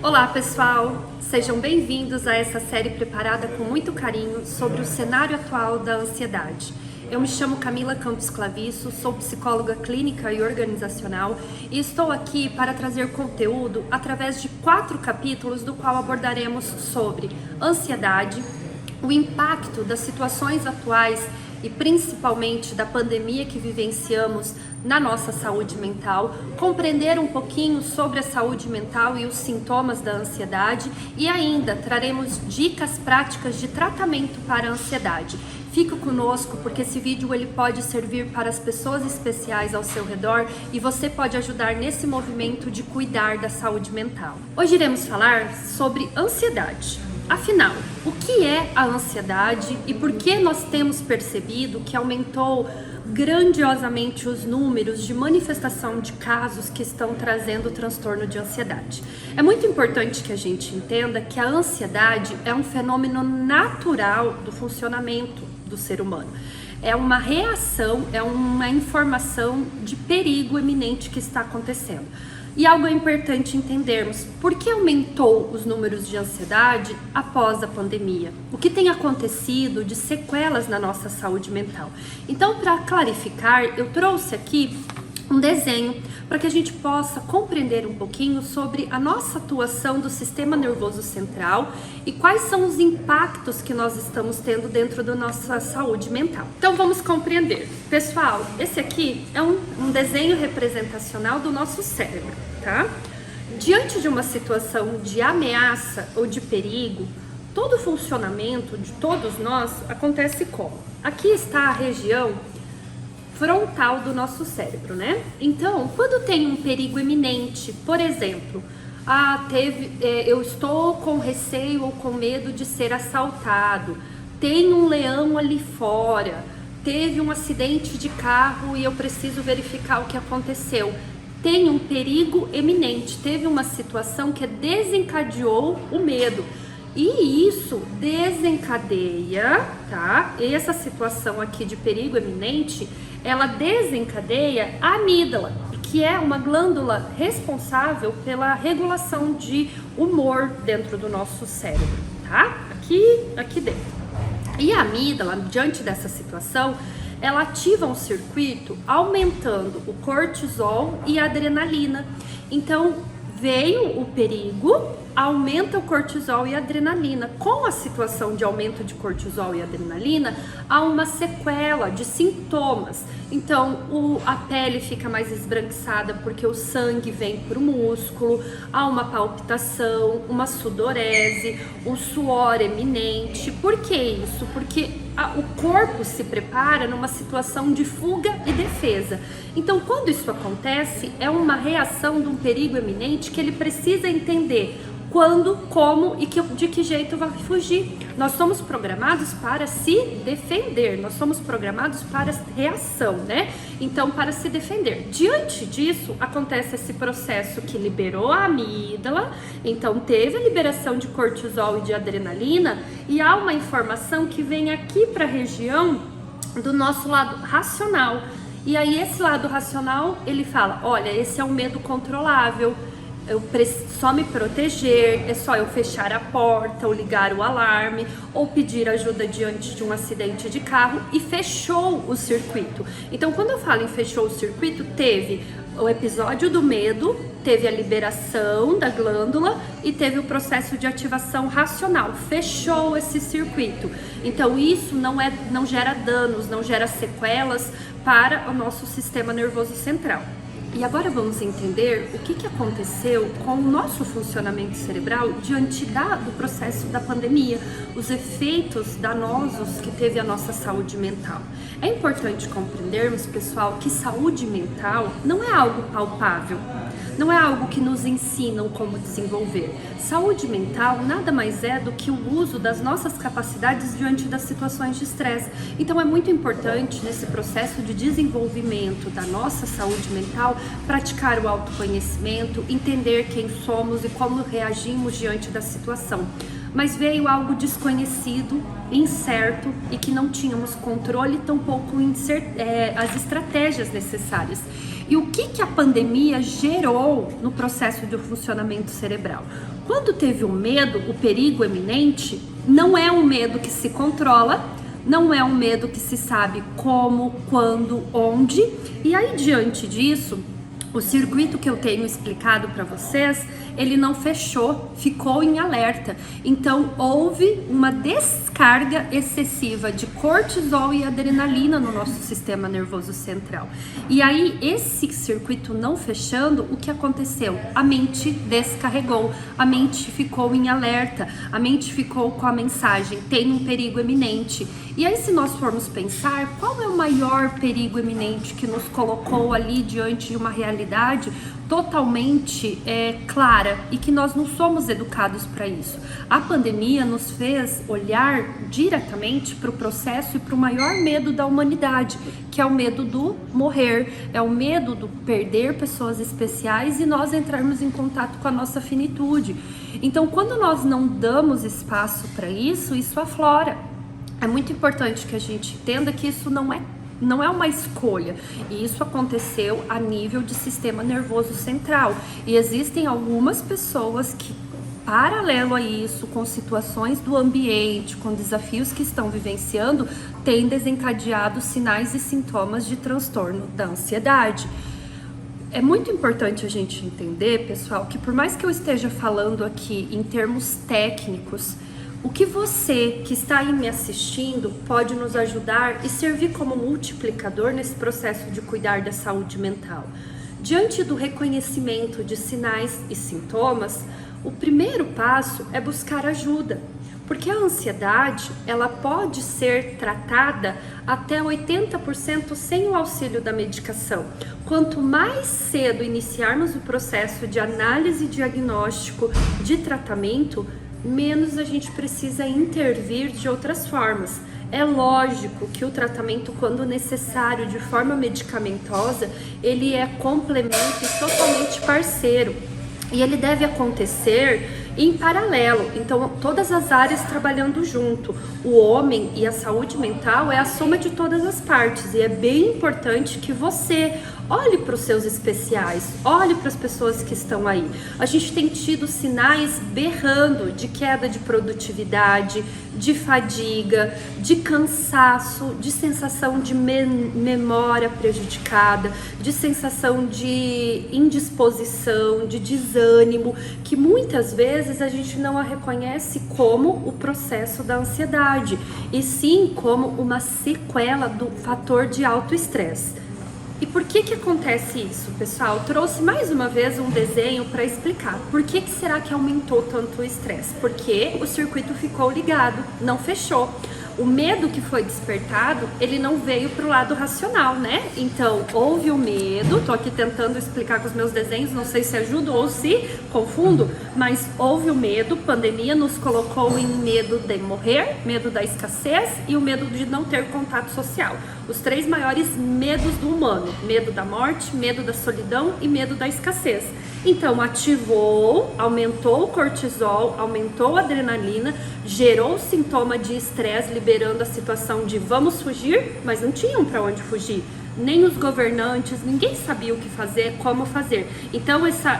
Olá pessoal, sejam bem-vindos a essa série preparada com muito carinho sobre o cenário atual da ansiedade. Eu me chamo Camila Campos Claviço, sou psicóloga clínica e organizacional e estou aqui para trazer conteúdo através de 4 capítulos do qual abordaremos sobre ansiedade, o impacto das situações atuais e principalmente da pandemia que vivenciamos na nossa saúde mental, compreender um pouquinho sobre a saúde mental e os sintomas da ansiedade e ainda traremos dicas práticas de tratamento para a ansiedade. Fique conosco porque esse vídeo ele pode servir para as pessoas especiais ao seu redor e você pode ajudar nesse movimento de cuidar da saúde mental. Hoje iremos falar sobre ansiedade. Afinal, o que é a ansiedade e por que nós temos percebido que aumentou grandiosamente os números de manifestação de casos que estão trazendo o transtorno de ansiedade? É muito importante que a gente entenda que a ansiedade é um fenômeno natural do funcionamento do ser humano. É uma reação, é uma informação de perigo iminente que está acontecendo. E algo é importante entendermos: por que aumentou os números de ansiedade após a pandemia? O que tem acontecido de sequelas na nossa saúde mental? Então, para clarificar, eu trouxe aqui um desenho para que a gente possa compreender um pouquinho sobre a nossa atuação do sistema nervoso central e quais são os impactos que nós estamos tendo dentro da nossa saúde mental. Então vamos compreender. Pessoal, esse aqui é um desenho representacional do nosso cérebro, tá? Diante de uma situação de ameaça ou de perigo, todo o funcionamento de todos nós acontece como? Aqui está a região frontal do nosso cérebro, né? Então, quando tem um perigo iminente, por exemplo, eu estou com receio ou com medo de ser assaltado, tem um leão ali fora, teve um acidente de carro e eu preciso verificar o que aconteceu. Tem um perigo iminente, teve uma situação que desencadeou o medo. E isso desencadeia, tá? E essa situação aqui de perigo iminente, ela desencadeia a amígdala, que é uma glândula responsável pela regulação de humor dentro do nosso cérebro, tá? Aqui dentro. E a amígdala, diante dessa situação, ela ativa um circuito aumentando o cortisol e a adrenalina. Então, veio o perigo, aumenta o cortisol e a adrenalina. Com a situação de aumento de cortisol e adrenalina, há uma sequela de sintomas. Então, a pele fica mais esbranquiçada porque o sangue vem para o músculo, há uma palpitação, uma sudorese, um suor eminente. Por que isso? Porque o corpo se prepara numa situação de fuga e defesa. Então, quando isso acontece, é uma reação de um perigo iminente que ele precisa entender quando, como e de que jeito vai fugir. Nós somos programados para se defender, nós somos programados para reação, né? Então, para se defender. Diante disso, acontece esse processo que liberou a amígdala, então teve a liberação de cortisol e de adrenalina, e há uma informação que vem aqui para a região do nosso lado racional. E aí esse lado racional, ele fala: olha, esse é um medo controlável, eu preciso só me proteger, é só eu fechar a porta ou ligar o alarme ou pedir ajuda diante de um acidente de carro, e fechou o circuito. Então, quando eu falo em fechou o circuito, teve o episódio do medo, teve a liberação da glândula e teve o processo de ativação racional, fechou esse circuito. Então isso não gera danos, não gera sequelas para o nosso sistema nervoso central. E agora vamos entender o que aconteceu com o nosso funcionamento cerebral diante do processo da pandemia, os efeitos danosos que teve a nossa saúde mental. É importante compreendermos, pessoal, que saúde mental não é algo palpável, não é algo que nos ensinam como desenvolver. Saúde mental nada mais é do que o uso das nossas capacidades diante das situações de estresse. Então é muito importante nesse processo de desenvolvimento da nossa saúde mental praticar o autoconhecimento, entender quem somos e como reagimos diante da situação. mas veio algo desconhecido, incerto e que não tínhamos controle, tampouco as estratégias necessárias. E o que a pandemia gerou no processo de funcionamento cerebral? Quando teve o medo, o perigo eminente, não é um medo que se controla, não é um medo que se sabe como, quando, onde, e aí diante disso, o circuito que eu tenho explicado para vocês, ele não fechou, ficou em alerta. Então houve uma descarga excessiva de cortisol e adrenalina no nosso sistema nervoso central. E aí esse circuito não fechando, o que aconteceu? A mente descarregou, a mente ficou em alerta, a mente ficou com a mensagem, tem um perigo eminente. E aí se nós formos pensar, qual é o maior perigo eminente que nos colocou ali diante de uma realidade totalmente clara e que nós não somos educados para isso? A pandemia nos fez olhar diretamente para o processo e para o maior medo da humanidade, que é o medo do morrer, é o medo do perder pessoas especiais e nós entrarmos em contato com a nossa finitude. Então, quando nós não damos espaço para isso, isso aflora. É muito importante que a gente entenda que isso não é uma escolha, e isso aconteceu a nível de sistema nervoso central, e existem algumas pessoas que, paralelo a isso, com situações do ambiente, com desafios que estão vivenciando, têm desencadeado sinais e sintomas de transtorno da ansiedade. É muito importante a gente entender, pessoal, que por mais que eu esteja falando aqui em termos técnicos, o que você que está aí me assistindo pode nos ajudar e servir como multiplicador nesse processo de cuidar da saúde mental. Diante do reconhecimento de sinais e sintomas, o primeiro passo é buscar ajuda, porque a ansiedade ela pode ser tratada até 80% sem o auxílio da medicação. Quanto mais cedo iniciarmos o processo de análise, diagnóstico, de tratamento, menos a gente precisa intervir de outras formas. É lógico que o tratamento, quando necessário, de forma medicamentosa, ele é complemento e totalmente parceiro. E ele deve acontecer em paralelo, então todas as áreas trabalhando junto. O homem e a saúde mental é a soma de todas as partes, e é bem importante que você olhe para os seus especiais, olhe para as pessoas que estão aí. A gente tem tido sinais berrando de queda de produtividade, de fadiga, de cansaço, de sensação de memória prejudicada, de sensação de indisposição, de desânimo, que muitas vezes a gente não a reconhece como o processo da ansiedade, e sim como uma sequela do fator de autoestresse. E por que acontece isso, pessoal? Eu trouxe mais uma vez um desenho para explicar. Por que será que aumentou tanto o estresse? Porque o circuito ficou ligado, não fechou. O medo que foi despertado, ele não veio para o lado racional, né? Então, houve o medo, tô aqui tentando explicar com os meus desenhos, não sei se ajudo ou se confundo, mas houve o medo, pandemia nos colocou em medo de morrer, medo da escassez e o medo de não ter contato social. Os três maiores medos do humano: medo da morte, medo da solidão e medo da escassez. Então ativou, aumentou o cortisol, aumentou a adrenalina, gerou sintoma de estresse, liberando a situação de vamos fugir, mas não tinham para onde fugir. Nem os governantes, ninguém sabia o que fazer, como fazer. Então essa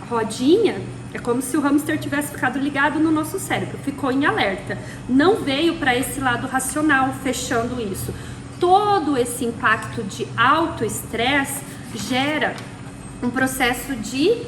rodinha é como se o hamster tivesse ficado ligado no nosso cérebro, ficou em alerta. Não veio para esse lado racional, fechando isso. Todo esse impacto de autoestresse gera um processo de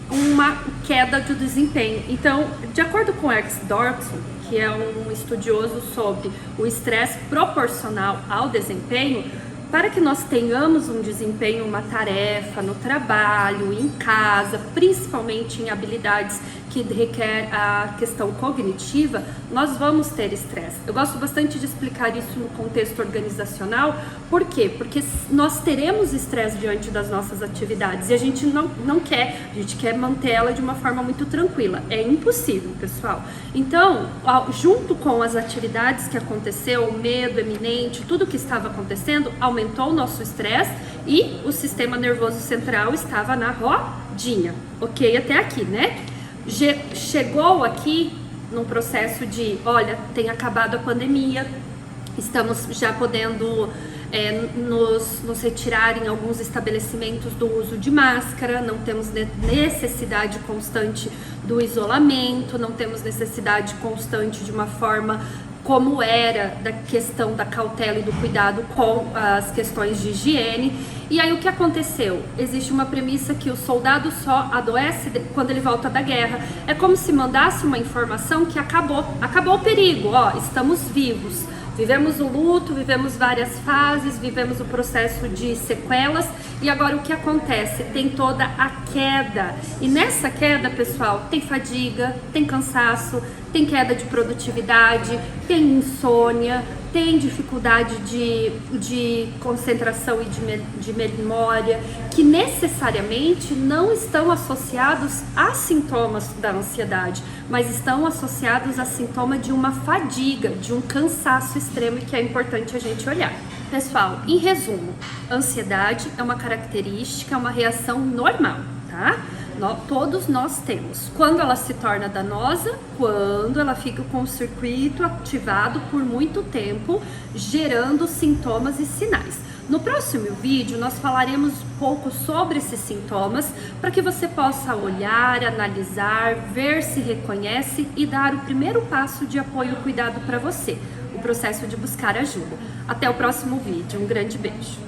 uma queda de desempenho. Então, de acordo com Eric Dorfman, que é um estudioso sobre o estresse proporcional ao desempenho, para que nós tenhamos um desempenho, uma tarefa no trabalho, em casa, principalmente em habilidades que requer a questão cognitiva, nós vamos ter estresse. Eu gosto bastante de explicar isso no contexto organizacional. Por quê? Porque nós teremos estresse diante das nossas atividades e a gente não quer, a gente quer mantê-la de uma forma muito tranquila. É impossível, pessoal. Então, junto com as atividades que aconteceu, o medo eminente, tudo que estava acontecendo, aumentou o nosso estresse e o sistema nervoso central estava na rodinha. Ok? Até aqui, né? Chegou aqui num processo de, olha, tem acabado a pandemia, estamos já podendo nos retirar em alguns estabelecimentos do uso de máscara, não temos necessidade constante do isolamento, não temos necessidade constante de uma forma como era da questão da cautela e do cuidado com as questões de higiene. E aí o que aconteceu? Existe uma premissa que o soldado só adoece quando ele volta da guerra. É como se mandasse uma informação que acabou o perigo, ó, estamos vivos. Vivemos o luto, vivemos várias fases, vivemos o processo de sequelas e agora o que acontece? Tem toda a queda. E nessa queda, pessoal, tem fadiga, tem cansaço, tem queda de produtividade, tem insônia, tem dificuldade de concentração e de memória, que necessariamente não estão associados a sintomas da ansiedade, mas estão associados a sintoma de uma fadiga, de um cansaço extremo, que é importante a gente olhar. Pessoal, em resumo, ansiedade é uma característica, é uma reação normal, tá? Todos nós temos. Quando ela se torna danosa, quando ela fica com o circuito ativado por muito tempo, gerando sintomas e sinais. No próximo vídeo, nós falaremos um pouco sobre esses sintomas para que você possa olhar, analisar, ver se reconhece e dar o primeiro passo de apoio e cuidado para você, o processo de buscar ajuda. Até o próximo vídeo. Um grande beijo.